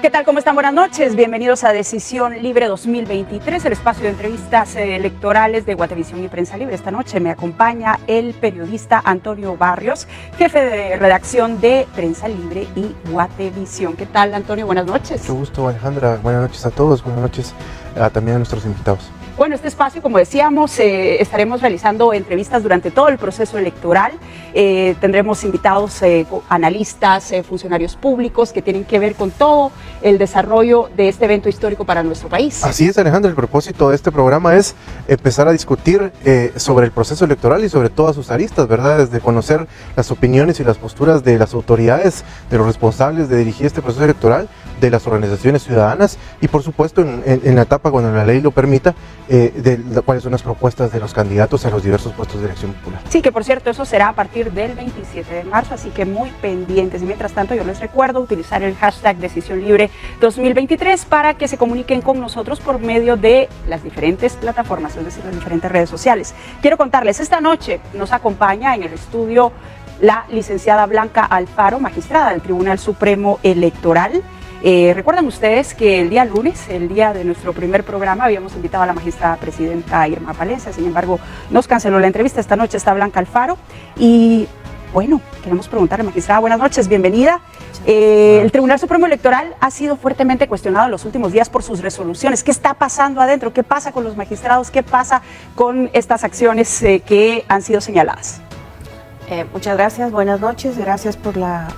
¿Qué tal? ¿Cómo están? Buenas noches. Bienvenidos a Decisión Libre 2023, el espacio de entrevistas electorales de Guatevisión y Prensa Libre. Esta noche me acompaña el periodista Antonio Barrios, jefe de redacción de Prensa Libre y Guatevisión. ¿Qué tal, Antonio? Buenas noches. Mucho gusto, Alejandra. Buenas noches a todos. Buenas noches también a nuestros invitados. Bueno, este espacio, como decíamos, estaremos realizando entrevistas durante todo el proceso electoral. Tendremos invitados analistas, funcionarios públicos que tienen que ver con todo el desarrollo de este evento histórico para nuestro país. Así es, Alejandra. El propósito de este programa es empezar a discutir sobre el proceso electoral y sobre todas sus aristas, ¿verdad? Desde conocer las opiniones y las posturas de las autoridades, de los responsables de dirigir este proceso electoral, de las organizaciones ciudadanas y, por supuesto, en la etapa cuando la ley lo permita, cuáles son las propuestas de los candidatos a los diversos puestos de elección popular. Sí, que por cierto, eso será a partir del 27 de marzo, así que muy pendientes. Y mientras tanto, yo les recuerdo utilizar el hashtag Decisión Libre 2023 para que se comuniquen con nosotros por medio de las diferentes plataformas, es decir, las diferentes redes sociales. Quiero contarles, esta noche nos acompaña en el estudio la licenciada Blanca Alfaro, magistrada del Tribunal Supremo Electoral. Recuerdan ustedes que el día lunes, el día de nuestro primer programa, habíamos invitado a la magistrada presidenta Irma Palencia, sin embargo nos canceló la entrevista. Esta noche está Blanca Alfaro y bueno, queremos preguntarle, magistrada, buenas noches, bienvenida. El Tribunal Supremo Electoral ha sido fuertemente cuestionado en los últimos días por sus resoluciones. ¿Qué está pasando adentro? ¿Qué pasa con los magistrados? ¿Qué pasa con estas acciones que han sido señaladas? Muchas gracias, buenas noches, gracias por la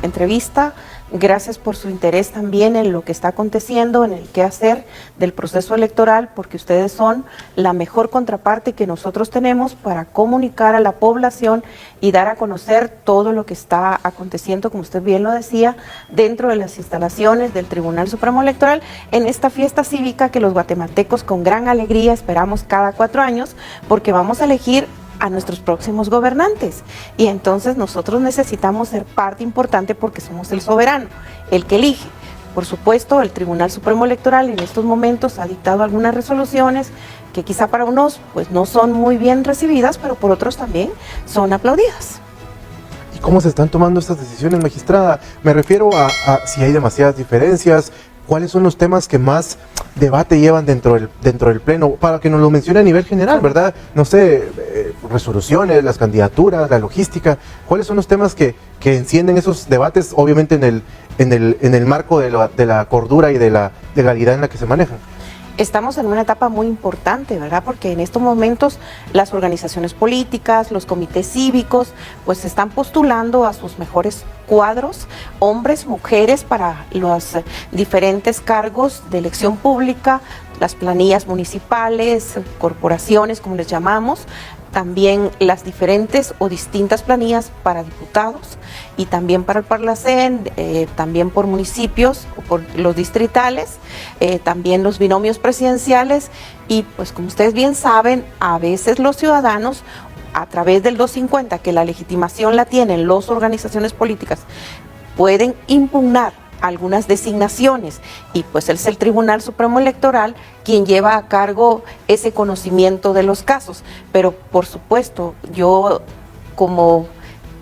entrevista. Gracias por su interés también en lo que está aconteciendo, en el quehacer del proceso electoral, porque ustedes son la mejor contraparte que nosotros tenemos para comunicar a la población y dar a conocer todo lo que está aconteciendo, como usted bien lo decía, dentro de las instalaciones del Tribunal Supremo Electoral, en esta fiesta cívica que los guatemaltecos con gran alegría esperamos cada 4 años, porque vamos a elegir a nuestros próximos gobernantes y entonces nosotros necesitamos ser parte importante porque somos el soberano, el que elige. Por supuesto, el Tribunal Supremo Electoral en estos momentos ha dictado algunas resoluciones que quizá para unos pues no son muy bien recibidas, pero por otros también son aplaudidas. ¿Y cómo se están tomando estas decisiones, magistrada? Me refiero a si hay demasiadas diferencias. ¿Cuáles son los temas que más debate llevan dentro del Pleno? Para que nos lo mencione a nivel general, ¿verdad? No sé, resoluciones, las candidaturas, la logística. ¿Cuáles son los temas que encienden esos debates, obviamente en el marco de la cordura y de la legalidad en la que se manejan? Estamos en una etapa muy importante, ¿verdad? Porque en estos momentos las organizaciones políticas, los comités cívicos, pues están postulando a sus mejores cuadros, hombres, mujeres, para los diferentes cargos de elección pública, las planillas municipales, corporaciones, como les llamamos, también las diferentes o distintas planillas para diputados y también para el Parlacén, también por municipios o por los distritales, también los binomios presidenciales y pues como ustedes bien saben, a veces los ciudadanos a través del 250, que la legitimación la tienen las organizaciones políticas, pueden impugnar algunas designaciones y pues es el Tribunal Supremo Electoral quien lleva a cargo ese conocimiento de los casos, pero por supuesto yo como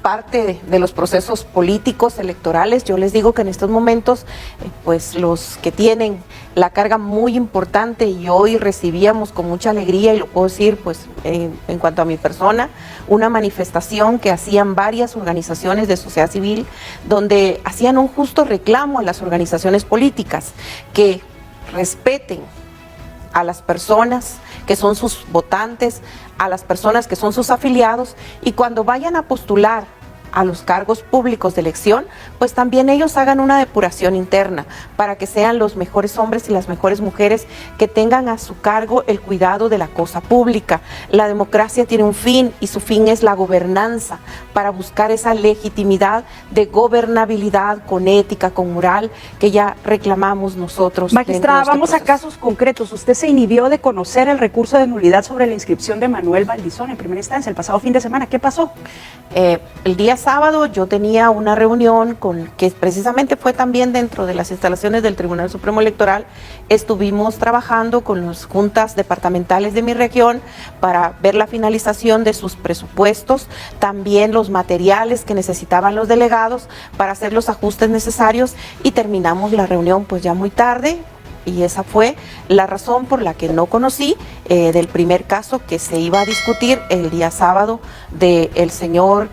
parte de los procesos políticos electorales, yo les digo que en estos momentos pues los que tienen la carga muy importante y hoy recibíamos con mucha alegría y lo puedo decir pues en cuanto a mi persona, una manifestación que hacían varias organizaciones de sociedad civil donde hacían un justo reclamo a las organizaciones políticas que respeten a las personas que son sus votantes, a las personas que son sus afiliados y cuando vayan a postular a los cargos públicos de elección, pues también ellos hagan una depuración interna para que sean los mejores hombres y las mejores mujeres que tengan a su cargo el cuidado de la cosa pública. La democracia tiene un fin y su fin es la gobernanza, para buscar esa legitimidad de gobernabilidad con ética, con moral, que ya reclamamos nosotros. Magistrada, vamos a casos concretos. Usted se inhibió de conocer el recurso de nulidad sobre la inscripción de Manuel Valdizón en primera instancia el pasado fin de semana. ¿Qué pasó? El día sábado yo tenía una reunión que precisamente fue también dentro de las instalaciones del Tribunal Supremo Electoral. Estuvimos trabajando con las juntas departamentales de mi región para ver la finalización de sus presupuestos, también los materiales que necesitaban los delegados para hacer los ajustes necesarios, y terminamos la reunión pues ya muy tarde. Y esa fue la razón por la que no conocí del primer caso que se iba a discutir el día sábado del señor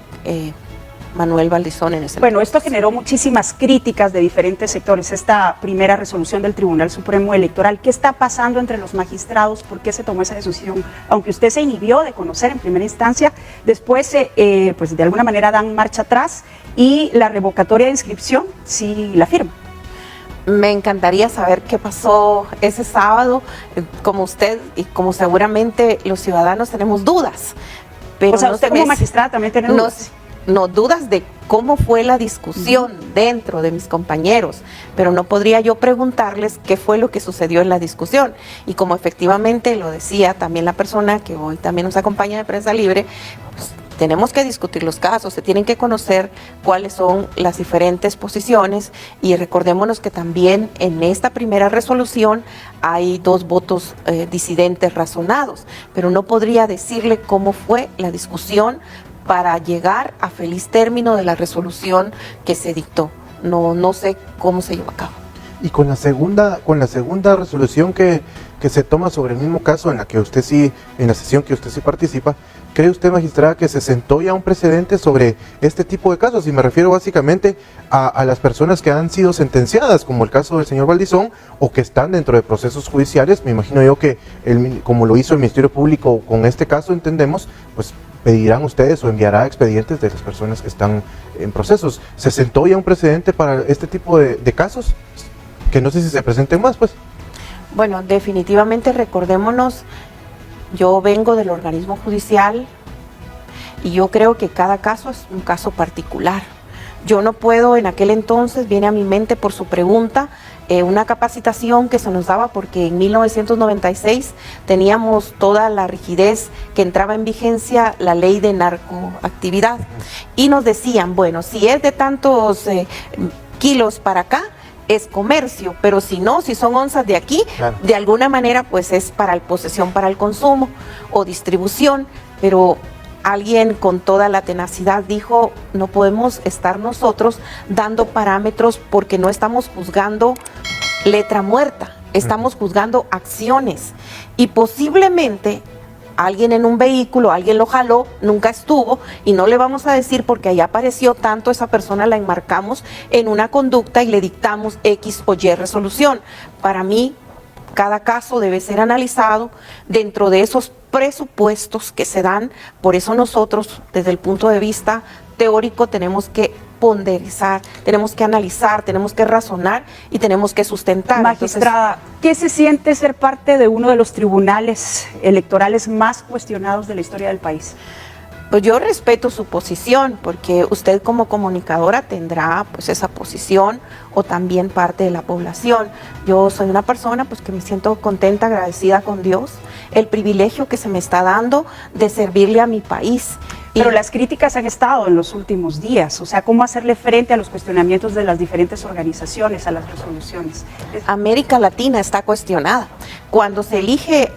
Manuel Valdizón en ese Bueno, entonces. esto generó muchísimas críticas de diferentes sectores, esta primera resolución del Tribunal Supremo Electoral. ¿Qué está pasando entre los magistrados? ¿Por qué se tomó esa decisión? Aunque usted se inhibió de conocer en primera instancia, después pues de alguna manera dan marcha atrás y la revocatoria de inscripción sí la firma. Me encantaría saber qué pasó ese sábado, como usted y como seguramente los ciudadanos tenemos dudas. Pero O sea, usted como magistrada también tiene dudas. No dudas de cómo fue la discusión dentro de mis compañeros, pero no podría yo preguntarles qué fue lo que sucedió en la discusión. Y como efectivamente lo decía también la persona que hoy también nos acompaña de Prensa Libre, pues, tenemos que discutir los casos, se tienen que conocer cuáles son las diferentes posiciones, y recordémonos que también en esta primera resolución hay 2 votos disidentes razonados, pero no podría decirle cómo fue la discusión para llegar a feliz término de la resolución que se dictó. No sé cómo se llevó a cabo. Y con la segunda resolución que se toma sobre el mismo caso en la sesión que usted sí participa, ¿cree usted, magistrada, que se sentó ya un precedente sobre este tipo de casos? Y me refiero básicamente a las personas que han sido sentenciadas, como el caso del señor Valdizón, o que están dentro de procesos judiciales. Me imagino yo que, como lo hizo el Ministerio Público con este caso, entendemos, pues pedirán ustedes o enviará expedientes de las personas que están en procesos. ¿Se sentó ya un precedente para este tipo de casos? Que no sé si se presenten más, pues. Bueno, definitivamente recordémonos, yo vengo del organismo judicial y yo creo que cada caso es un caso particular. Yo no puedo, en aquel entonces, viene a mi mente por su pregunta, una capacitación que se nos daba porque en 1996 teníamos toda la rigidez que entraba en vigencia la ley de narcoactividad, y nos decían, bueno, si es de tantos kilos para acá, es comercio, pero si no, si son onzas de aquí, claro, de alguna manera pues es para posesión para el consumo o distribución. Pero alguien con toda la tenacidad dijo, no podemos estar nosotros dando parámetros porque no estamos juzgando letra muerta, estamos juzgando acciones, y posiblemente alguien en un vehículo, alguien lo jaló, nunca estuvo, y no le vamos a decir porque allá apareció tanto, esa persona la enmarcamos en una conducta y le dictamos X o Y resolución. Para mí, cada caso debe ser analizado dentro de esos presupuestos que se dan. Por eso nosotros, desde el punto de vista teórico, tenemos que ponderizar, tenemos que analizar, tenemos que razonar y tenemos que sustentar. Magistrada, ¿qué se siente ser parte de uno de los tribunales electorales más cuestionados de la historia del país? Pues yo respeto su posición, porque usted como comunicadora tendrá pues esa posición, o también parte de la población. Yo soy una persona pues que me siento contenta, agradecida con Dios, el privilegio que se me está dando de servirle a mi país. Pero las críticas han estado en los últimos días, o sea, ¿cómo hacerle frente a los cuestionamientos de las diferentes organizaciones, a las resoluciones? América Latina está cuestionada. Cuando se elige,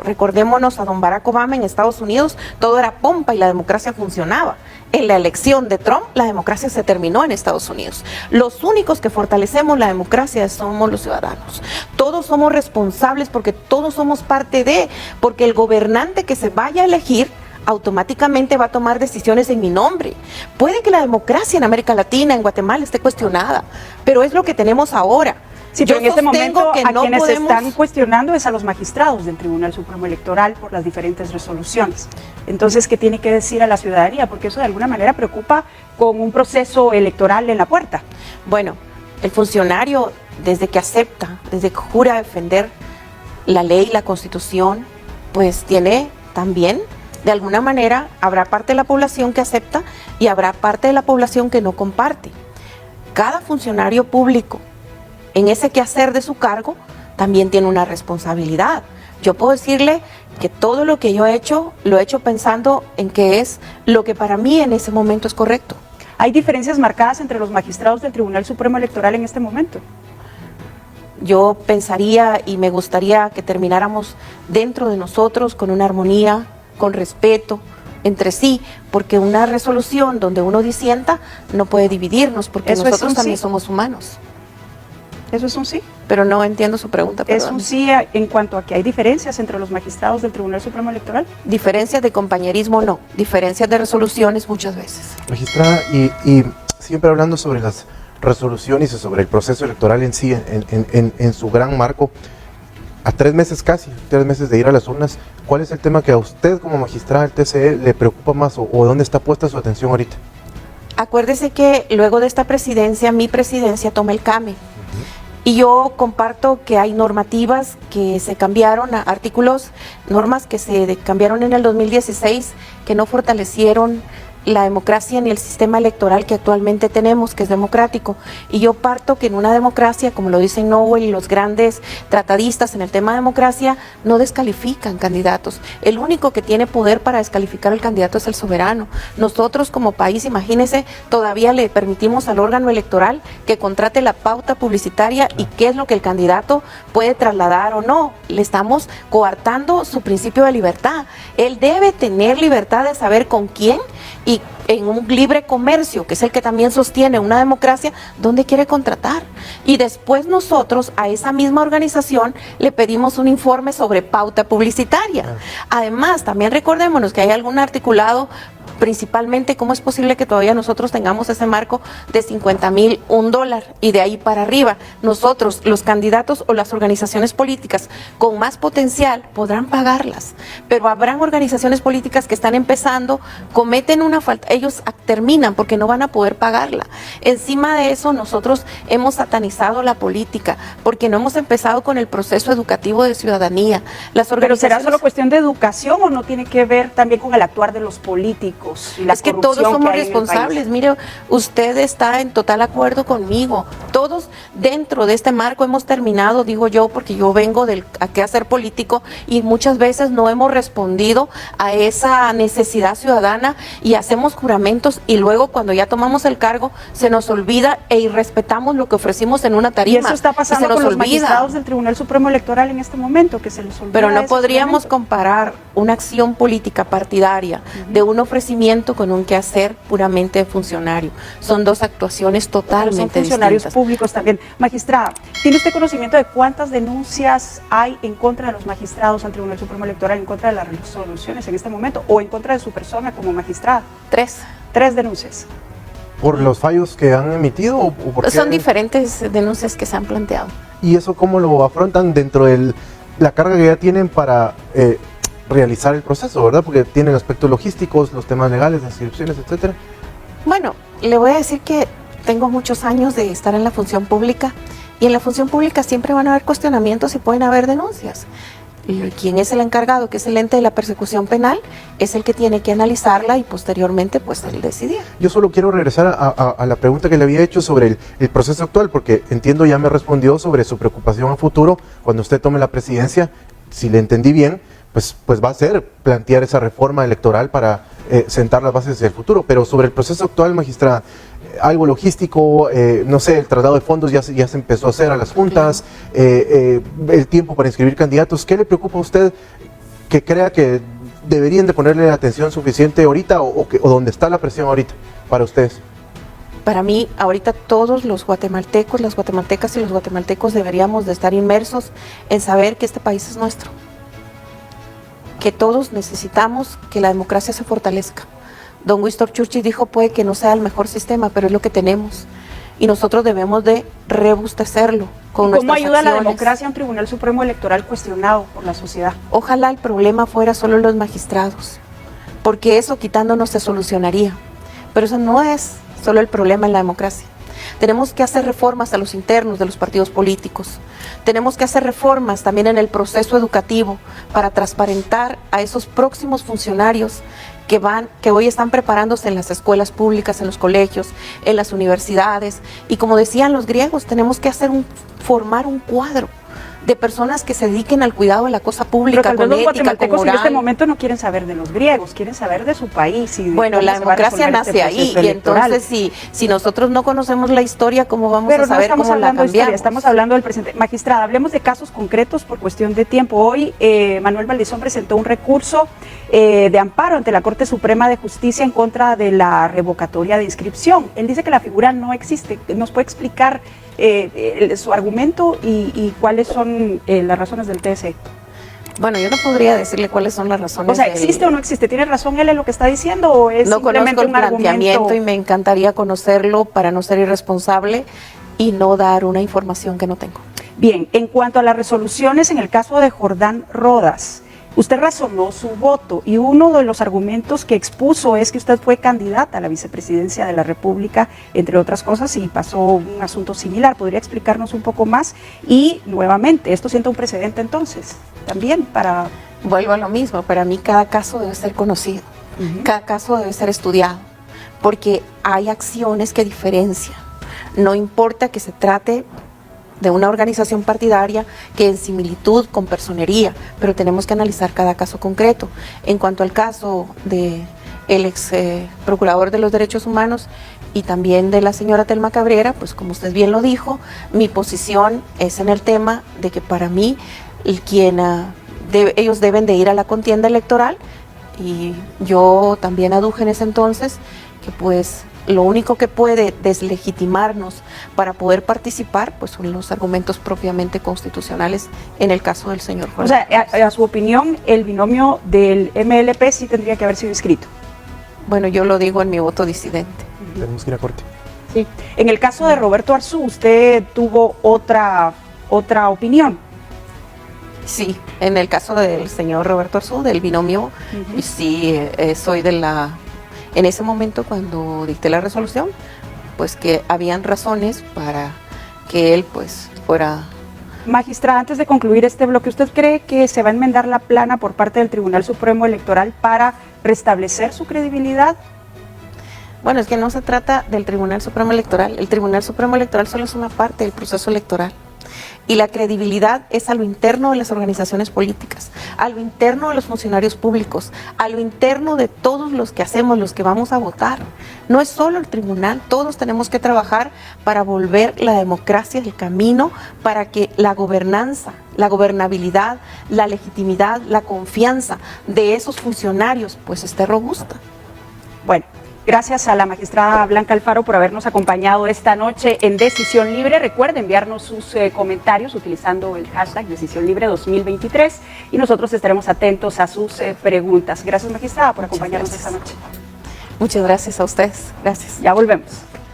recordémonos a don Barack Obama en Estados Unidos, todo era pompa y la democracia funcionaba. En la elección de Trump, la democracia se terminó en Estados Unidos. Los únicos que fortalecemos la democracia somos los ciudadanos. Todos somos responsables porque todos somos parte porque el gobernante que se vaya a elegir automáticamente va a tomar decisiones en mi nombre. Puede que la democracia en América Latina, en Guatemala, esté cuestionada, pero es lo que tenemos ahora. Sí, pero en este momento que a no quienes podemos... están cuestionando es a los magistrados del Tribunal Supremo Electoral por las diferentes resoluciones. Entonces, ¿qué tiene que decir a la ciudadanía? Porque eso de alguna manera preocupa con un proceso electoral en la puerta. Bueno, el funcionario, desde que acepta, desde que jura defender la ley, la Constitución, pues tiene también, de alguna manera, habrá parte de la población que acepta y habrá parte de la población que no comparte. Cada funcionario público, en ese quehacer de su cargo, también tiene una responsabilidad. Yo puedo decirle que todo lo que yo he hecho, lo he hecho pensando en que es lo que para mí en ese momento es correcto. ¿Hay diferencias marcadas entre los magistrados del Tribunal Supremo Electoral en este momento? Yo pensaría y me gustaría que termináramos dentro de nosotros con una armonía, con respeto entre sí, porque una resolución donde uno disienta no puede dividirnos, porque Eso nosotros es un también sí. somos humanos. ¿Eso es un sí? Pero no entiendo su pregunta, Es perdón. un sí en cuanto a que hay diferencias entre los magistrados del Tribunal Supremo Electoral. Diferencias de compañerismo no, diferencias de resoluciones muchas veces. Magistrada, y siempre hablando sobre las resoluciones y sobre el proceso electoral en sí, en su gran marco, a 3 meses casi, 3 meses de ir a las urnas, ¿cuál es el tema que a usted como magistrada del TCE le preocupa más o dónde está puesta su atención ahorita? Acuérdese que luego de esta presidencia, mi presidencia toma el CAME. Y yo comparto que hay normativas que se cambiaron, artículos, normas que se cambiaron en el 2016 que no fortalecieron la democracia ni el sistema electoral que actualmente tenemos, que es democrático. Y yo parto que en una democracia, como lo dicen Nowell y los grandes tratadistas en el tema de democracia, no descalifican candidatos. El único que tiene poder para descalificar al candidato es el soberano. Nosotros como país, imagínense, todavía le permitimos al órgano electoral que contrate la pauta publicitaria y qué es lo que el candidato puede trasladar o no. Le estamos coartando su principio de libertad. Él debe tener libertad de saber con quién y en un libre comercio, que es el que también sostiene una democracia, ¿dónde quiere contratar? Y después nosotros a esa misma organización le pedimos un informe sobre pauta publicitaria. Además, también recordémonos que hay algún articulado, principalmente cómo es posible que todavía nosotros tengamos ese marco de $50,000, $1 y de ahí para arriba. Nosotros, los candidatos o las organizaciones políticas con más potencial podrán pagarlas, pero habrán organizaciones políticas que están empezando, cometen una falta, ellos terminan porque no van a poder pagarla. Encima de eso nosotros hemos satanizado la política porque no hemos empezado con el proceso educativo de ciudadanía. ¿Pero será solo cuestión de educación o no tiene que ver también con el actuar de los políticos? Y la es que todos corrupción somos que hay en el responsables. país. Mire, usted está en total acuerdo conmigo. Todos dentro de este marco hemos terminado, digo yo, porque yo vengo a quehacer político y muchas veces no hemos respondido a esa necesidad ciudadana y hacemos juramentos y luego cuando ya tomamos el cargo se nos olvida e irrespetamos lo que ofrecimos en una tarima. Y eso está pasando con los magistrados del Tribunal Supremo Electoral en este momento, que se les olvida. Pero no ese podríamos momento. comparar una acción política partidaria de un ofrecimiento con un quehacer puramente de funcionario. Son dos actuaciones Pero totalmente son funcionarios distintas. públicos también. Magistrada, ¿tiene usted conocimiento de cuántas denuncias hay en contra de los magistrados al Tribunal Supremo Electoral, en contra de las resoluciones en este momento, o en contra de su persona como magistrada? 3. 3 denuncias. ¿Por los fallos que han emitido o por qué? Son diferentes denuncias que se han planteado. ¿Y eso cómo lo afrontan dentro de la carga que ya tienen para realizar el proceso, verdad? Porque tienen aspectos logísticos, los temas legales, las inscripciones, etcétera. Bueno, le voy a decir que tengo muchos años de estar en la función pública y en la función pública siempre van a haber cuestionamientos y pueden haber denuncias. Quien es el encargado, que es el ente de la persecución penal, es el que tiene que analizarla y posteriormente pues el decidir. Yo solo quiero regresar a la pregunta que le había hecho sobre el proceso actual, porque entiendo ya me respondió sobre su preocupación a futuro cuando usted tome la presidencia. Si le entendí bien, pues va a ser plantear esa reforma electoral para sentar las bases del futuro. Pero sobre el proceso actual, magistrada, algo logístico, no sé, el traslado de fondos ya se empezó a hacer a las juntas, el tiempo para inscribir candidatos. ¿Qué le preocupa a usted que crea que deberían de ponerle la atención suficiente ahorita o dónde está la presión ahorita para ustedes? Para mí, ahorita todos los guatemaltecos, las guatemaltecas y los guatemaltecos deberíamos de estar inmersos en saber que este país es nuestro, que todos necesitamos que la democracia se fortalezca. Don Winston Churchill dijo, puede que no sea el mejor sistema, pero es lo que tenemos. Y nosotros debemos de robustecerlo con nuestras ¿Cómo ayuda la acciones. democracia a un Tribunal Supremo Electoral cuestionado por la sociedad? Ojalá el problema fuera solo los magistrados, porque eso quitándonos se solucionaría. Pero eso no es solo el problema en la democracia. Tenemos que hacer reformas a los internos de los partidos políticos. Tenemos que hacer reformas también en el proceso educativo para transparentar a esos próximos funcionarios que hoy están preparándose en las escuelas públicas, en los colegios, en las universidades. Y como decían los griegos, tenemos que formar un cuadro de personas que se dediquen al cuidado de la cosa pública, pero con los ética, con guatemaltecos moral. en este momento no quieren saber de los griegos, quieren saber de su país. Y bueno, la democracia nace ahí, y entonces si nosotros no conocemos la historia, ¿cómo vamos a saber cómo la cambiamos? Historia, estamos hablando del presente. Magistrada, hablemos de casos concretos por cuestión de tiempo. Hoy Manuel Valdizón presentó un recurso de amparo ante la Corte Suprema de Justicia en contra de la revocatoria de inscripción. Él dice que la figura no existe. ¿Nos puede explicar su argumento y cuáles son las razones del TSE? Bueno, yo no podría decirle cuáles son las razones. O sea, ¿existe o no existe? ¿Tiene razón él en lo que está diciendo o es no simplemente conozco el un argumento? planteamiento y me encantaría conocerlo para no ser irresponsable y no dar una información que no tengo. Bien, en cuanto a las resoluciones en el caso de Jordán Rodas, usted razonó su voto y uno de los argumentos que expuso es que usted fue candidata a la vicepresidencia de la República, entre otras cosas, y pasó un asunto similar. ¿Podría explicarnos un poco más? Y nuevamente, ¿esto sienta un precedente entonces? También para... Vuelvo a lo mismo, para mí cada caso debe ser conocido, cada caso debe ser estudiado, porque hay acciones que diferencian. No importa que se trate de una organización partidaria que en similitud con personería, pero tenemos que analizar cada caso concreto. En cuanto al caso de el ex procurador de los derechos humanos y también de la señora Telma Cabrera, pues como usted bien lo dijo, mi posición es en el tema de que para mí ellos deben de ir a la contienda electoral, y yo también aduje en ese entonces que pues lo único que puede deslegitimarnos para poder participar pues son los argumentos propiamente constitucionales en el caso del señor Juan. O sea, a su opinión, el binomio del MLP sí tendría que haber sido inscrito. Bueno, yo lo digo en mi voto disidente. Tenemos que ir a corte. Sí. En el caso de Roberto Arzú, usted tuvo otra opinión. Sí, en el caso del señor Roberto Arzú, del binomio, sí, soy de la... En ese momento, cuando dicté la resolución, pues que habían razones para que él pues fuera... Magistrada, antes de concluir este bloque, ¿usted cree que se va a enmendar la plana por parte del Tribunal Supremo Electoral para restablecer su credibilidad? Bueno, es que no se trata del Tribunal Supremo Electoral. El Tribunal Supremo Electoral solo es una parte del proceso electoral. Y la credibilidad es a lo interno de las organizaciones políticas, a lo interno de los funcionarios públicos, a lo interno de todos los que hacemos, los que vamos a votar. No es solo el tribunal, todos tenemos que trabajar para volver la democracia el camino, para que la gobernanza, la gobernabilidad, la legitimidad, la confianza de esos funcionarios pues esté robusta. Bueno. Gracias a la magistrada Blanca Alfaro por habernos acompañado esta noche en Decisión Libre. Recuerde enviarnos sus comentarios utilizando el hashtag Decisión Libre 2023 y nosotros estaremos atentos a sus preguntas. Gracias, magistrada, por acompañarnos esta noche. Muchas gracias a ustedes. Gracias. Ya volvemos.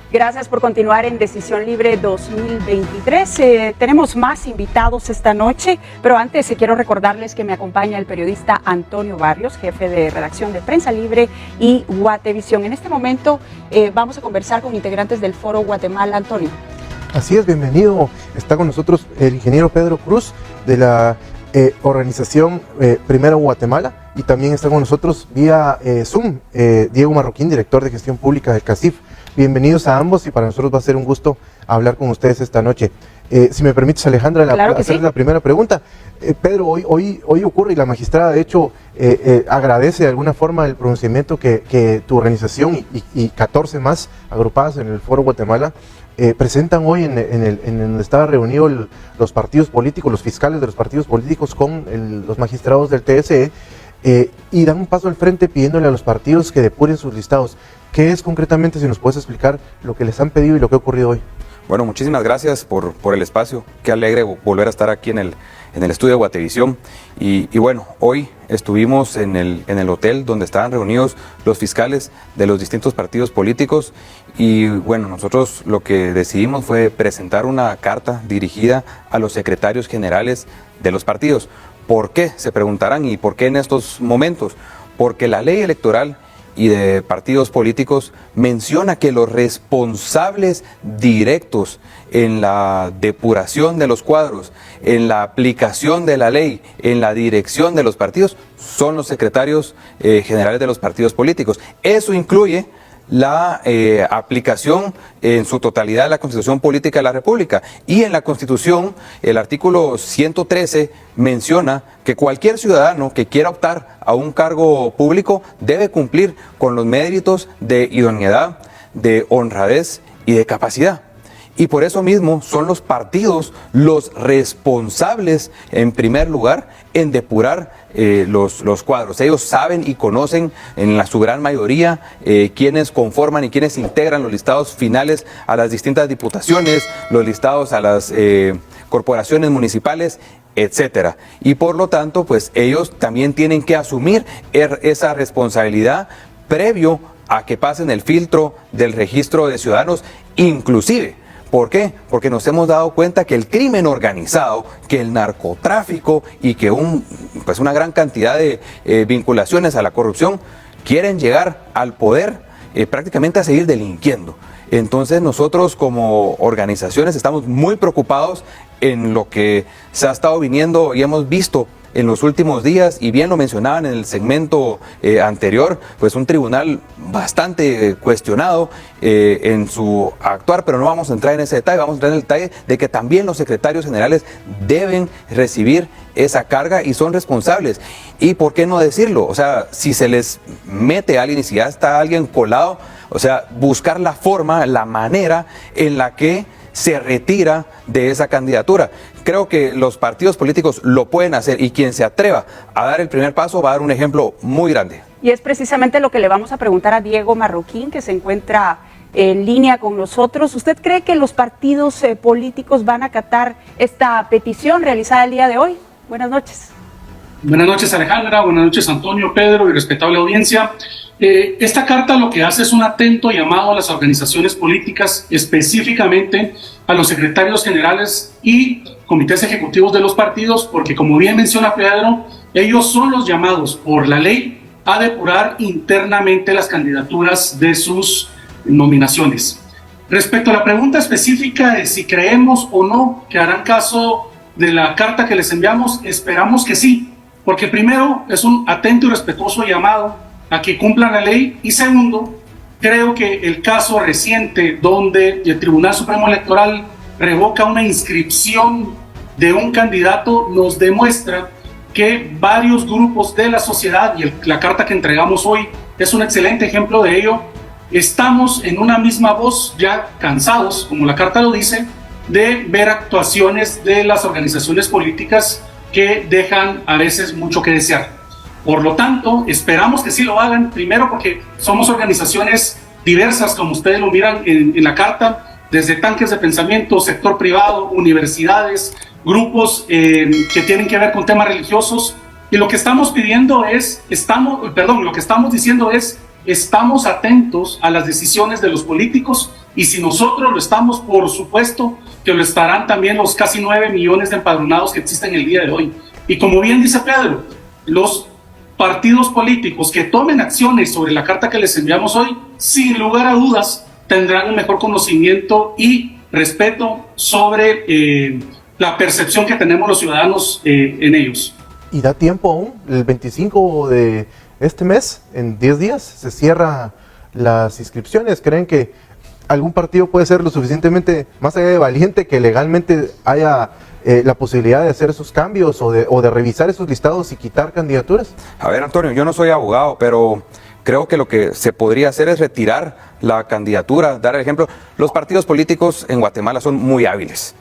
Gracias por continuar en Decisión Libre 2023. Tenemos más invitados esta noche, pero antes quiero recordarles que me acompaña el periodista Antonio Barrios, jefe de redacción de Prensa Libre y Guatevisión. En este momento vamos a conversar con integrantes del Foro Guatemala. Antonio. Así es, bienvenido. Está con nosotros el ingeniero Pedro Cruz de la organización Primero Guatemala, y también está con nosotros vía Zoom Diego Marroquín, director de gestión pública del CACIF. Bienvenidos a ambos y para nosotros va a ser un gusto hablar con ustedes esta noche. Si me permites, Alejandra, hacer la primera pregunta. Pedro, hoy ocurre, y la magistrada de hecho agradece de alguna forma el pronunciamiento que tu organización y 14 más agrupadas en el Foro Guatemala presentan hoy en donde estaban reunidos los partidos políticos, los fiscales de los partidos políticos con los magistrados del TSE, y dan un paso al frente pidiéndole a los partidos que depuren sus listados. ¿Qué es concretamente, si nos puedes explicar lo que les han pedido y lo que ha ocurrido hoy? Bueno, muchísimas gracias por el espacio. Qué alegre volver a estar aquí en el estudio de Guatevisión. Y bueno, hoy estuvimos en el hotel donde estaban reunidos los fiscales de los distintos partidos políticos. Y bueno, nosotros lo que decidimos fue presentar una carta dirigida a los secretarios generales de los partidos. ¿Por qué? Se preguntarán, ¿y por qué en estos momentos? Porque la ley electoral y de partidos políticos menciona que los responsables directos en la depuración de los cuadros, en la aplicación de la ley, en la dirección de los partidos, son los secretarios generales de los partidos políticos. Eso incluye la aplicación en su totalidad de la Constitución Política de la República. Y en la Constitución, el artículo 113 menciona que cualquier ciudadano que quiera optar a un cargo público debe cumplir con los méritos de idoneidad, de honradez y de capacidad. Y por eso mismo son los partidos los responsables, en primer lugar, en depurar los cuadros. Ellos saben y conocen en su gran mayoría quiénes conforman y quiénes integran los listados finales a las distintas diputaciones, los listados a las corporaciones municipales, etcétera. Y por lo tanto, pues ellos también tienen que asumir esa responsabilidad previo a que pasen el filtro del registro de ciudadanos, inclusive. ¿Por qué? Porque nos hemos dado cuenta que el crimen organizado, que el narcotráfico y que una gran cantidad de vinculaciones a la corrupción quieren llegar al poder prácticamente a seguir delinquiendo. Entonces nosotros como organizaciones estamos muy preocupados en lo que se ha estado viniendo y hemos visto en los últimos días, y bien lo mencionaban en el segmento anterior, pues un tribunal bastante cuestionado en su actuar, pero no vamos a entrar en ese detalle, vamos a entrar en el detalle de que también los secretarios generales deben recibir esa carga y son responsables. ¿Y por qué no decirlo? O sea, si se les mete a alguien y si ya está alguien colado, o sea, buscar la forma, la manera en la que se retira de esa candidatura. Creo que los partidos políticos lo pueden hacer y quien se atreva a dar el primer paso va a dar un ejemplo muy grande. Y es precisamente lo que le vamos a preguntar a Diego Marroquín, que se encuentra en línea con nosotros. ¿Usted cree que los partidos políticos van a acatar esta petición realizada el día de hoy? Buenas noches. Buenas noches, Alejandra. Buenas noches, Antonio, Pedro y respetable audiencia. Esta carta lo que hace es un atento llamado a las organizaciones políticas, específicamente a los secretarios generales y comités ejecutivos de los partidos, porque como bien menciona Pedro, ellos son los llamados por la ley a depurar internamente las candidaturas de sus nominaciones. Respecto a la pregunta específica de si creemos o no que harán caso de la carta que les enviamos, esperamos que sí, porque primero es un atento y respetuoso llamado a que cumplan la ley, y segundo, creo que el caso reciente donde el Tribunal Supremo Electoral revoca una inscripción de un candidato nos demuestra que varios grupos de la sociedad, y la carta que entregamos hoy es un excelente ejemplo de ello, estamos en una misma voz, ya cansados, como la carta lo dice, de ver actuaciones de las organizaciones políticas que dejan a veces mucho que desear. Por lo tanto, esperamos que sí lo hagan, primero porque somos organizaciones diversas, como ustedes lo miran en la carta, desde tanques de pensamiento, sector privado, universidades, grupos que tienen que ver con temas religiosos, y lo que estamos pidiendo es, lo que estamos diciendo es, estamos atentos a las decisiones de los políticos, y si nosotros lo estamos, por supuesto que lo estarán también los casi 9 millones de empadronados que existen el día de hoy. Y como bien dice Pedro, los partidos políticos que tomen acciones sobre la carta que les enviamos hoy, sin lugar a dudas, tendrán un mejor conocimiento y respeto sobre la percepción que tenemos los ciudadanos en ellos. ¿Y da tiempo aún? El 25 de este mes, en 10 días, se cierran las inscripciones. ¿Creen que algún partido puede ser lo suficientemente, más allá de valiente, que legalmente haya la posibilidad de hacer esos cambios o de revisar esos listados y quitar candidaturas? A ver, Antonio, yo no soy abogado, pero creo que lo que se podría hacer es retirar la candidatura, dar el ejemplo. Los partidos políticos en Guatemala son muy hábiles.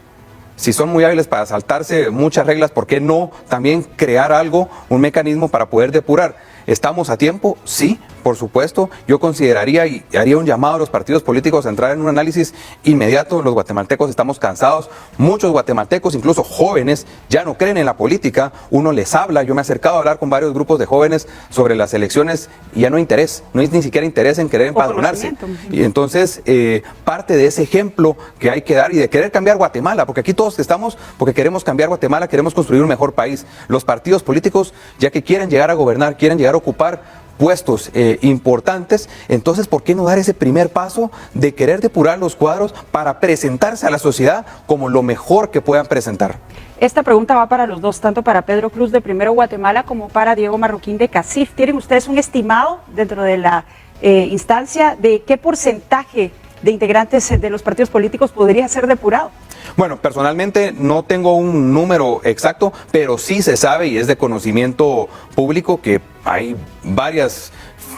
Si son muy hábiles para saltarse muchas reglas, ¿por qué no también crear algo, un mecanismo para poder depurar? ¿Estamos a tiempo? Sí, por supuesto. Yo consideraría y haría un llamado a los partidos políticos a entrar en un análisis inmediato. Los guatemaltecos estamos cansados. Muchos guatemaltecos, incluso jóvenes, ya no creen en la política. Uno les habla. Yo me he acercado a hablar con varios grupos de jóvenes sobre las elecciones y ya no hay interés. No hay ni siquiera interés en querer empadronarse. Y entonces, parte de ese ejemplo que hay que dar y de querer cambiar Guatemala, porque aquí todos estamos porque queremos cambiar Guatemala, queremos construir un mejor país. Los partidos políticos, ya que quieren llegar a gobernar, quieren llegar a ocupar puestos importantes, entonces ¿por qué no dar ese primer paso de querer depurar los cuadros para presentarse a la sociedad como lo mejor que puedan presentar? Esta pregunta va para los dos, tanto para Pedro Cruz de Primero Guatemala como para Diego Marroquín de CACIF. ¿Tienen ustedes un estimado dentro de la instancia, ¿de qué porcentaje de integrantes de los partidos políticos podría ser depurado? Bueno, personalmente no tengo un número exacto, pero sí se sabe y es de conocimiento público que hay varias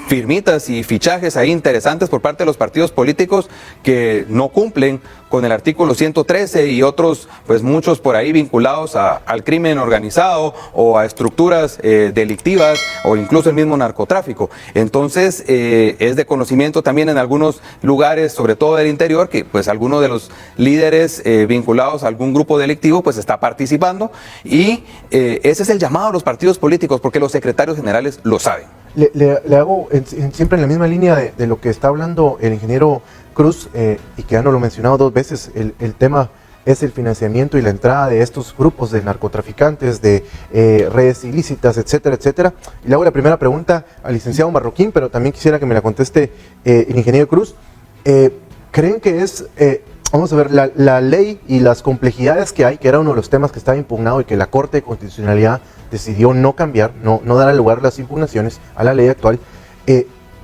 firmitas y fichajes ahí interesantes por parte de los partidos políticos que no cumplen con el artículo 113 y otros, pues muchos por ahí vinculados al crimen organizado o a estructuras delictivas o incluso el mismo narcotráfico. Entonces es de conocimiento también en algunos lugares, sobre todo del interior, que pues alguno de los líderes vinculados a algún grupo delictivo pues está participando y ese es el llamado a los partidos políticos porque los secretarios generales lo saben. Le hago siempre en la misma línea de lo que está hablando el ingeniero Cruz, y que ya no lo he mencionado 2 veces, el tema es el financiamiento y la entrada de estos grupos de narcotraficantes, de redes ilícitas, etcétera, etcétera. Y le hago la primera pregunta al licenciado Marroquín, pero también quisiera que me la conteste el ingeniero Cruz. ¿Creen que es, vamos a ver, la ley y las complejidades que hay, que era uno de los temas que estaba impugnado y que la Corte de Constitucionalidad decidió no cambiar, no dar lugar a las impugnaciones a la ley actual,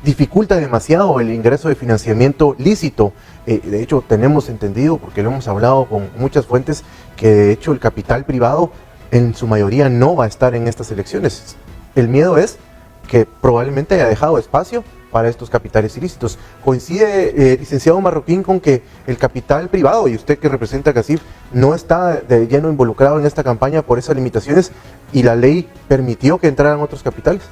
dificulta demasiado el ingreso de financiamiento lícito? De hecho, tenemos entendido, porque lo hemos hablado con muchas fuentes, que de hecho el capital privado en su mayoría no va a estar en estas elecciones. El miedo es que probablemente haya dejado espacio para estos capitales ilícitos. ¿Coincide, licenciado Marroquín, con que el capital privado, y usted que representa a CACIF, no está de lleno involucrado en esta campaña por esas limitaciones y la ley permitió que entraran otros capitales?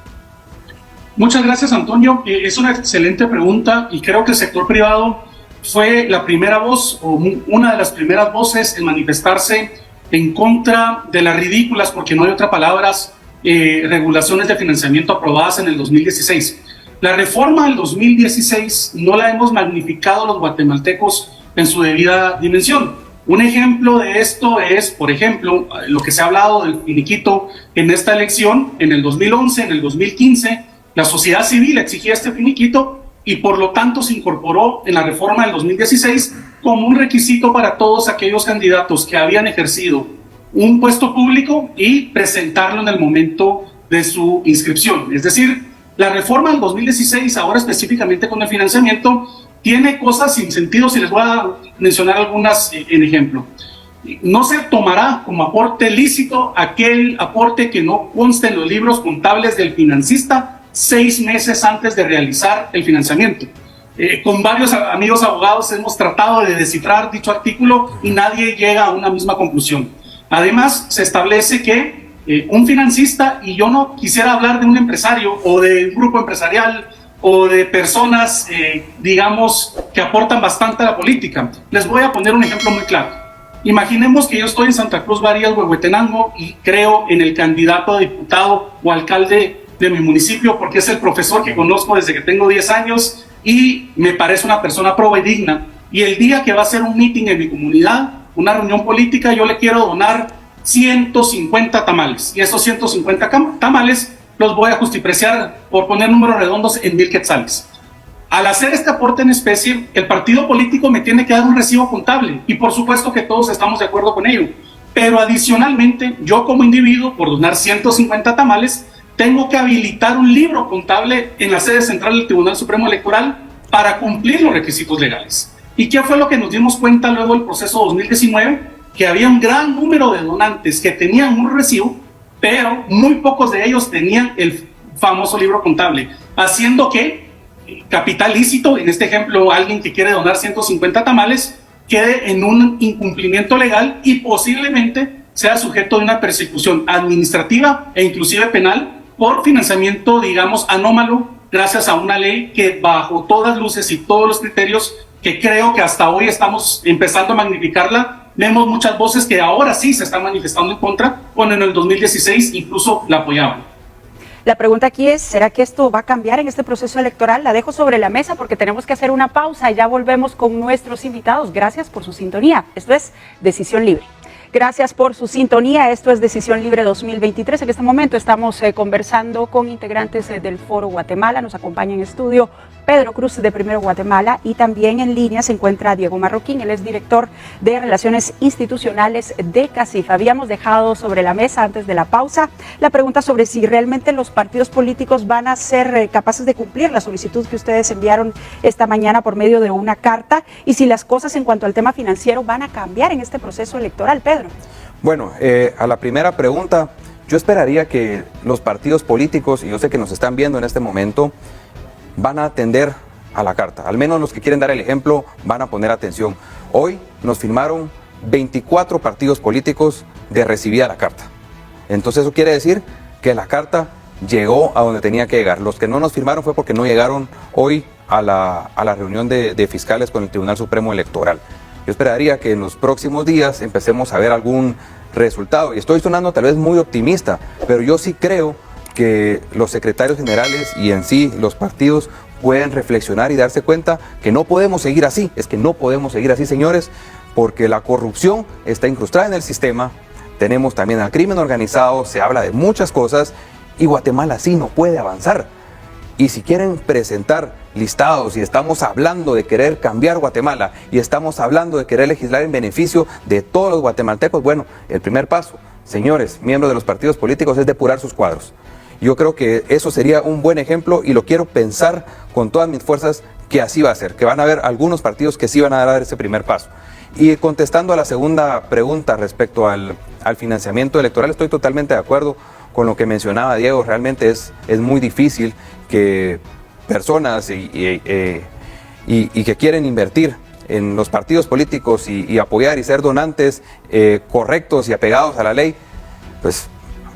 Muchas gracias, Antonio. Es una excelente pregunta y creo que el sector privado fue la primera voz o una de las primeras voces en manifestarse en contra de las ridículas, porque no hay otra palabras, regulaciones de financiamiento aprobadas en el 2016. La reforma del 2016 no la hemos magnificado los guatemaltecos en su debida dimensión. Un ejemplo de esto es, por ejemplo, lo que se ha hablado del finiquito en esta elección. En el 2011, en el 2015, la sociedad civil exigía este finiquito y por lo tanto se incorporó en la reforma del 2016 como un requisito para todos aquellos candidatos que habían ejercido un puesto público y presentarlo en el momento de su inscripción. Es decir, la reforma del 2016, ahora específicamente con el financiamiento, tiene cosas sin sentido, si les voy a mencionar algunas en ejemplo. No se tomará como aporte lícito aquel aporte que no conste en los libros contables del financista 6 meses antes de realizar el financiamiento. Con varios amigos abogados hemos tratado de descifrar dicho artículo y nadie llega a una misma conclusión. Además, se establece que un financista, y yo no quisiera hablar de un empresario o de un grupo empresarial o de personas, digamos, que aportan bastante a la política. Les voy a poner un ejemplo muy claro. Imaginemos que yo estoy en Santa Cruz Barías, Huehuetenango, y creo en el candidato a diputado o alcalde de mi municipio porque es el profesor que conozco desde que tengo 10 años y me parece una persona proba y digna. Y el día que va a hacer un meeting en mi comunidad, una reunión política, yo le quiero donar 150 tamales. Y esos 150 tamales los voy a justipreciar, por poner números redondos, en 1,000 quetzales. Al hacer este aporte en especie, el partido político me tiene que dar un recibo contable. Y por supuesto que todos estamos de acuerdo con ello. Pero adicionalmente, yo como individuo, por donar 150 tamales, tengo que habilitar un libro contable en la sede central del Tribunal Supremo Electoral para cumplir los requisitos legales. ¿Y qué fue lo que nos dimos cuenta luego del proceso 2019? Que había un gran número de donantes que tenían un recibo, pero muy pocos de ellos tenían el famoso libro contable, haciendo que capital lícito, en este ejemplo alguien que quiere donar 150 tamales, quede en un incumplimiento legal y posiblemente sea sujeto de una persecución administrativa e inclusive penal por financiamiento, digamos, anómalo, gracias a una ley que bajo todas luces y todos los criterios que creo que hasta hoy estamos empezando a magnificarla, vemos muchas voces que ahora sí se están manifestando en contra, cuando en el 2016 incluso la apoyaban. La pregunta aquí es, ¿será que esto va a cambiar en este proceso electoral? La dejo sobre la mesa porque tenemos que hacer una pausa y ya volvemos con nuestros invitados. Gracias por su sintonía. Esto es Decisión Libre. Gracias por su sintonía. Esto es Decisión Libre 2023. En este momento estamos conversando con integrantes del Foro Guatemala. Nos acompaña en estudio Pedro Cruz de Primero Guatemala, y también en línea se encuentra Diego Marroquín, él es director de Relaciones Institucionales de CACIF. Habíamos dejado sobre la mesa antes de la pausa la pregunta sobre si realmente los partidos políticos van a ser capaces de cumplir la solicitud que ustedes enviaron esta mañana por medio de una carta, y si las cosas en cuanto al tema financiero van a cambiar en este proceso electoral. Pedro. Bueno, a la primera pregunta, yo esperaría que los partidos políticos, y yo sé que nos están viendo en este momento, van a atender a la carta. Al menos los que quieren dar el ejemplo van a poner atención. Hoy nos firmaron 24 partidos políticos de recibida la carta. Entonces eso quiere decir que la carta llegó a donde tenía que llegar. Los que no nos firmaron fue porque no llegaron hoy a la reunión de fiscales con el Tribunal Supremo Electoral. Yo esperaría que en los próximos días empecemos a ver algún resultado. Y estoy sonando tal vez muy optimista, pero yo sí creo que los secretarios generales y en sí los partidos pueden reflexionar y darse cuenta que no podemos seguir así. Es que no podemos seguir así, señores, porque la corrupción está incrustada en el sistema. Tenemos también al crimen organizado, se habla de muchas cosas y Guatemala sí no puede avanzar. Y si quieren presentar listados y estamos hablando de querer cambiar Guatemala y estamos hablando de querer legislar en beneficio de todos los guatemaltecos, bueno, el primer paso, señores, miembros de los partidos políticos, es depurar sus cuadros. Yo creo que eso sería un buen ejemplo y lo quiero pensar con todas mis fuerzas que así va a ser, que van a haber algunos partidos que sí van a dar ese primer paso. Y contestando a la segunda pregunta respecto al financiamiento electoral, estoy totalmente de acuerdo con lo que mencionaba Diego. Realmente es muy difícil que personas y que quieren invertir en los partidos políticos y apoyar y ser donantes correctos y apegados a la ley, pues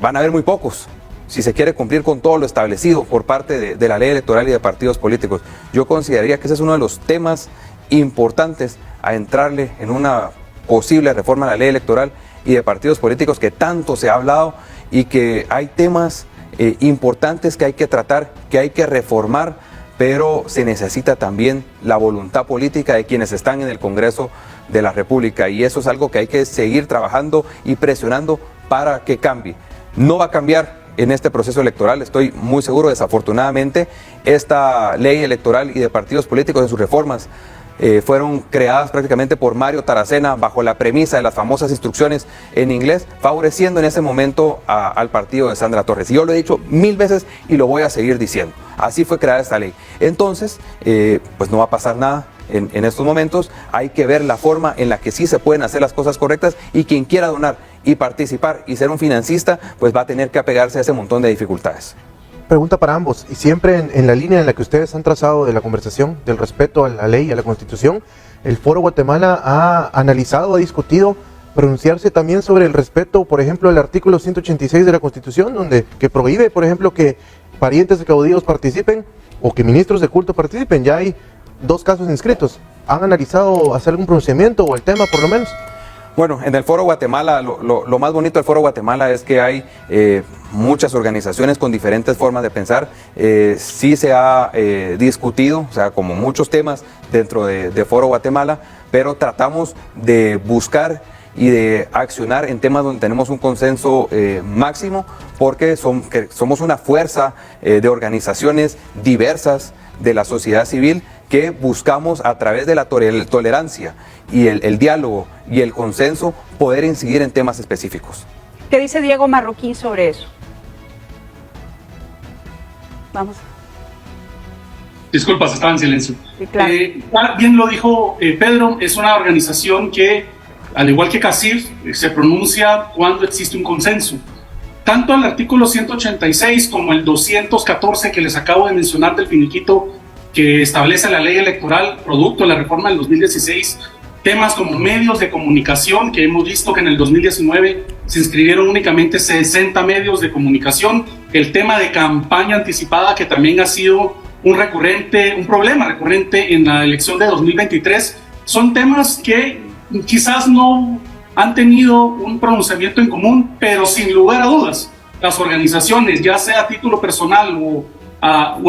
van a haber muy pocos si se quiere cumplir con todo lo establecido por parte de la ley electoral y de partidos políticos. Yo consideraría que ese es uno de los temas importantes a entrarle en una posible reforma a la ley electoral y de partidos políticos, que tanto se ha hablado, y que hay temas importantes que hay que tratar, que hay que reformar, pero se necesita también la voluntad política de quienes están en el Congreso de la República, y eso es algo que hay que seguir trabajando y presionando para que cambie. No va a cambiar en este proceso electoral, estoy muy seguro. Desafortunadamente, esta ley electoral y de partidos políticos en sus reformas fueron creadas prácticamente por Mario Taracena bajo la premisa de las famosas instrucciones en inglés, favoreciendo en ese momento al partido de Sandra Torres. Y yo lo he dicho 1000 veces y lo voy a seguir diciendo. Así fue creada esta ley. Entonces, pues no va a pasar nada en estos momentos. Hay que ver la forma en la que sí se pueden hacer las cosas correctas, y quien quiera donar y participar y ser un financista, pues va a tener que apegarse a ese montón de dificultades. Pregunta para ambos, y siempre en la línea en la que ustedes han trazado de la conversación, del respeto a la ley y a la Constitución, el Foro Guatemala ha analizado, ha discutido pronunciarse también sobre el respeto, por ejemplo, al artículo 186 de la Constitución, que prohíbe, por ejemplo, que parientes de caudillos participen o que ministros de culto participen. Ya hay 2 casos inscritos. ¿Han analizado hacer algún pronunciamiento o el tema, por lo menos? Bueno, en el Foro Guatemala, lo más bonito del Foro Guatemala es que hay muchas organizaciones con diferentes formas de pensar. Sí se ha discutido, o sea, como muchos temas dentro de Foro Guatemala, pero tratamos de buscar y de accionar en temas donde tenemos un consenso máximo, porque somos una fuerza de organizaciones diversas de la sociedad civil que buscamos, a través de la tolerancia y el diálogo y el consenso, poder incidir en temas específicos. ¿Qué dice Diego Marroquín sobre eso? Vamos. Disculpas, estaba en silencio. Sí, claro. Bien lo dijo Pedro, es una organización que, al igual que CACIF, se pronuncia cuando existe un consenso. Tanto el artículo 186 como el 214 que les acabo de mencionar del finiquito, que establece la ley electoral producto de la reforma del 2016, temas como medios de comunicación, que hemos visto que en el 2019 se inscribieron únicamente 60 medios de comunicación, el tema de campaña anticipada, que también ha sido un problema recurrente en la elección de 2023, son temas que quizás no han tenido un pronunciamiento en común, pero sin lugar a dudas, las organizaciones, ya sea a título personal o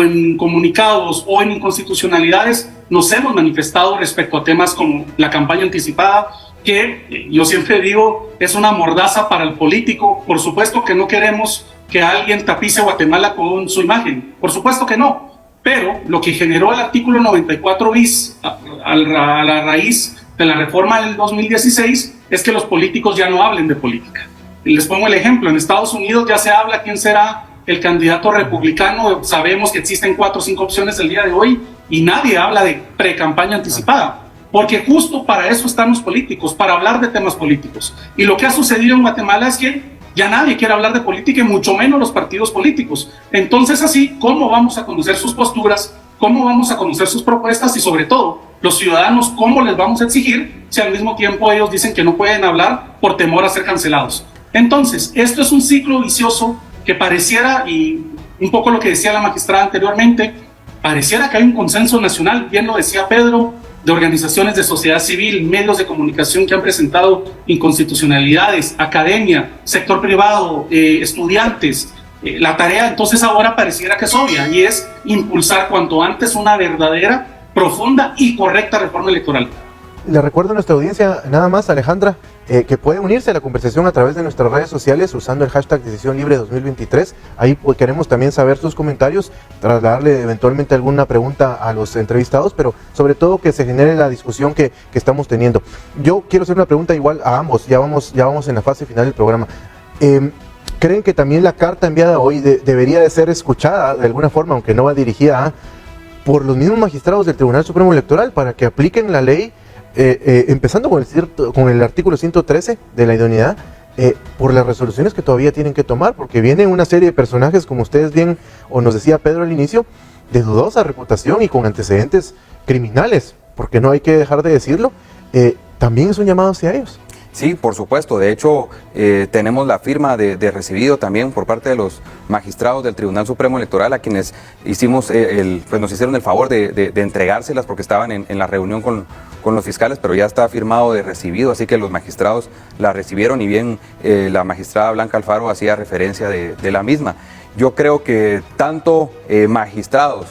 en comunicados o en inconstitucionalidades, nos hemos manifestado respecto a temas como la campaña anticipada, que yo siempre digo es una mordaza para el político. Por supuesto que no queremos que alguien tapice Guatemala con su imagen, por supuesto que no, pero lo que generó el artículo 94 bis a la raíz de la reforma del 2016 es que los políticos ya no hablen de política. Les pongo el ejemplo, en Estados Unidos ya se habla quién será el candidato republicano, sabemos que existen 4 o 5 opciones el día de hoy y nadie habla de pre-campaña anticipada, porque justo para eso están los políticos, para hablar de temas políticos. Y lo que ha sucedido en Guatemala es que ya nadie quiere hablar de política y mucho menos los partidos políticos. Entonces así, ¿cómo vamos a conocer sus posturas? ¿Cómo vamos a conocer sus propuestas? Y sobre todo, los ciudadanos, ¿cómo les vamos a exigir si al mismo tiempo ellos dicen que no pueden hablar por temor a ser cancelados? Entonces, esto es un ciclo vicioso que pareciera, y un poco lo que decía la magistrada anteriormente, pareciera que hay un consenso nacional, bien lo decía Pedro, de organizaciones de sociedad civil, medios de comunicación que han presentado inconstitucionalidades, academia, sector privado, estudiantes. La tarea entonces ahora pareciera que es obvia y es impulsar cuanto antes una verdadera, profunda y correcta reforma electoral. Le recuerdo a nuestra audiencia, nada más, Alejandra, que puede unirse a la conversación a través de nuestras redes sociales usando el hashtag Decisión Libre 2023. Ahí pues, queremos también saber sus comentarios, trasladarle eventualmente alguna pregunta a los entrevistados, pero sobre todo que se genere la discusión que estamos teniendo. Yo quiero hacer una pregunta igual a ambos, ya vamos en la fase final del programa. ¿Creen que también la carta enviada hoy debería de ser escuchada de alguna forma, aunque no va dirigida por los mismos magistrados del Tribunal Supremo Electoral para que apliquen la ley? Empezando con el artículo 113 de la idoneidad, por las resoluciones que todavía tienen que tomar, porque viene una serie de personajes, como ustedes bien, o nos decía Pedro al inicio, de dudosa reputación y con antecedentes criminales, porque no hay que dejar de decirlo, también es un llamado hacia ellos. Sí, por supuesto. De hecho, tenemos la firma de recibido también por parte de los magistrados del Tribunal Supremo Electoral, a quienes hicimos pues nos hicieron el favor de entregárselas porque estaban en la reunión con los fiscales, pero ya está firmado de recibido, así que los magistrados la recibieron y bien la magistrada Blanca Alfaro hacía referencia de la misma. Yo creo que tanto magistrados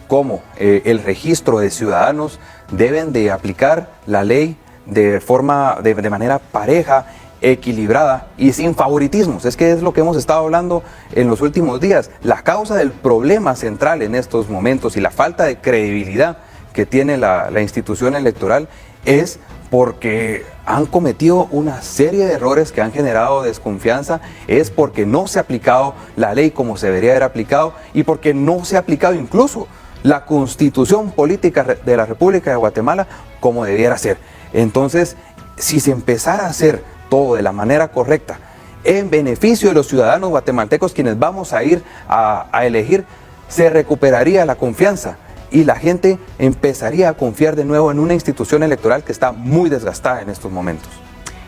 como el registro de ciudadanos deben de aplicar la ley de manera pareja, equilibrada y sin favoritismos. Es que es lo que hemos estado hablando en los últimos días. La causa del problema central en estos momentos y la falta de credibilidad que tiene la institución electoral es porque han cometido una serie de errores que han generado desconfianza, es porque no se ha aplicado la ley como se debería haber aplicado y porque no se ha aplicado incluso la Constitución Política de la República de Guatemala como debiera ser. Entonces, si se empezara a hacer todo de la manera correcta, en beneficio de los ciudadanos guatemaltecos quienes vamos a ir a elegir, se recuperaría la confianza y la gente empezaría a confiar de nuevo en una institución electoral que está muy desgastada en estos momentos.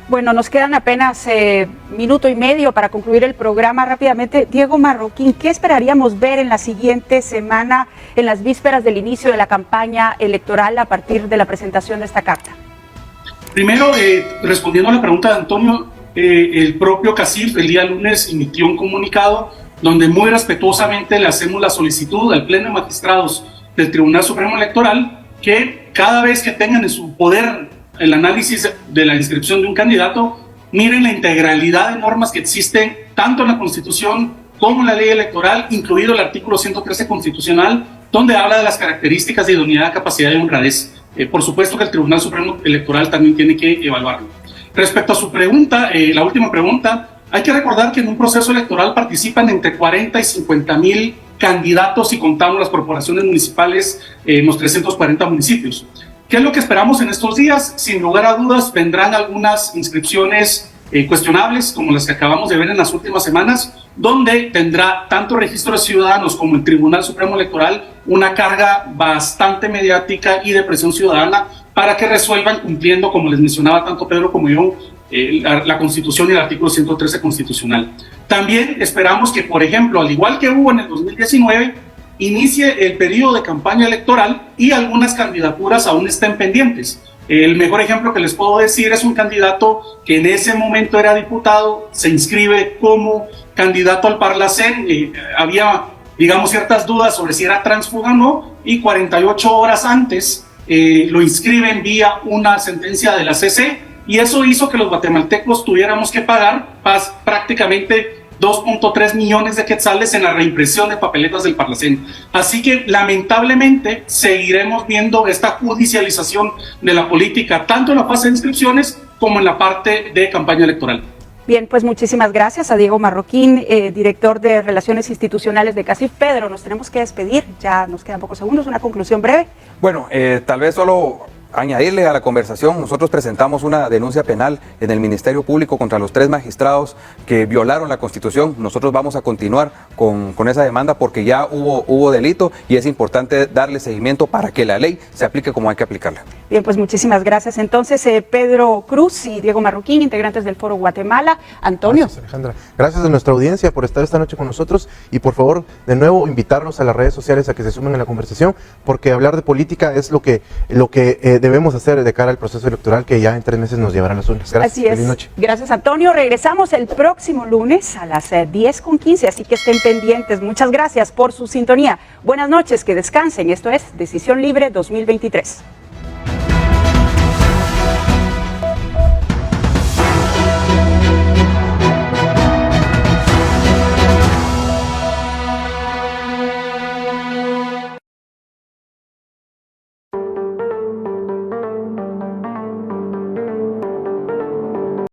Bueno, nos quedan apenas minuto y medio para concluir el programa. Rápidamente, Diego Marroquín, ¿qué esperaríamos ver en la siguiente semana, en las vísperas del inicio de la campaña electoral a partir de la presentación de esta carta? Primero, respondiendo a la pregunta de Antonio, el propio CACIF el día lunes emitió un comunicado donde muy respetuosamente le hacemos la solicitud al Pleno de Magistrados del Tribunal Supremo Electoral que cada vez que tengan en su poder el análisis de la inscripción de un candidato, miren la integralidad de normas que existen tanto en la Constitución como en la ley electoral, incluido el artículo 113 constitucional, donde habla de las características de idoneidad, capacidad y honradez. Por supuesto que el Tribunal Supremo Electoral también tiene que evaluarlo. Respecto a su pregunta, la última pregunta, hay que recordar que en un proceso electoral participan entre 40 y 50 mil candidatos si contamos las corporaciones municipales en los 340 municipios. ¿Qué es lo que esperamos en estos días? Sin lugar a dudas vendrán algunas inscripciones cuestionables, como las que acabamos de ver en las últimas semanas, donde tendrá tanto Registro de Ciudadanos como el Tribunal Supremo Electoral una carga bastante mediática y de presión ciudadana para que resuelvan cumpliendo, como les mencionaba tanto Pedro como yo, la Constitución y el artículo 113 constitucional. También esperamos que, por ejemplo, al igual que hubo en el 2019, inicie el periodo de campaña electoral y algunas candidaturas aún estén pendientes. El mejor ejemplo que les puedo decir es un candidato que en ese momento era diputado, se inscribe como candidato al Parlacén, había, digamos, ciertas dudas sobre si era tránsfuga o no, y 48 horas antes lo inscriben vía una sentencia de la CC, y eso hizo que los guatemaltecos tuviéramos que pagar prácticamente 2.3 millones de quetzales en la reimpresión de papeletas del Parlacén. Así que lamentablemente seguiremos viendo esta judicialización de la política, tanto en la fase de inscripciones como en la parte de campaña electoral. Bien, pues muchísimas gracias a Diego Marroquín, director de Relaciones Institucionales de CACIF. Pedro, nos tenemos que despedir, ya nos quedan pocos segundos, una conclusión breve. Bueno, tal vez solo añadirle a la conversación, nosotros presentamos una denuncia penal en el Ministerio Público contra los 3 magistrados que violaron la Constitución. Nosotros vamos a continuar con esa demanda porque ya hubo delito y es importante darle seguimiento para que la ley se aplique como hay que aplicarla. Bien, pues muchísimas gracias. Entonces, Pedro Cruz y Diego Marroquín, integrantes del Foro Guatemala. Antonio. Gracias, Alejandra. Gracias a nuestra audiencia por estar esta noche con nosotros y por favor, de nuevo, invitarnos a las redes sociales a que se sumen a la conversación, porque hablar de política es lo que debemos hacer de cara al proceso electoral que ya en 3 meses nos llevará a las urnas. Gracias. Así es. Feliz noche. Gracias, Antonio. Regresamos el próximo lunes a las 10:15, así que estén pendientes. Muchas gracias por su sintonía. Buenas noches, que descansen. Esto es Decisión Libre 2023.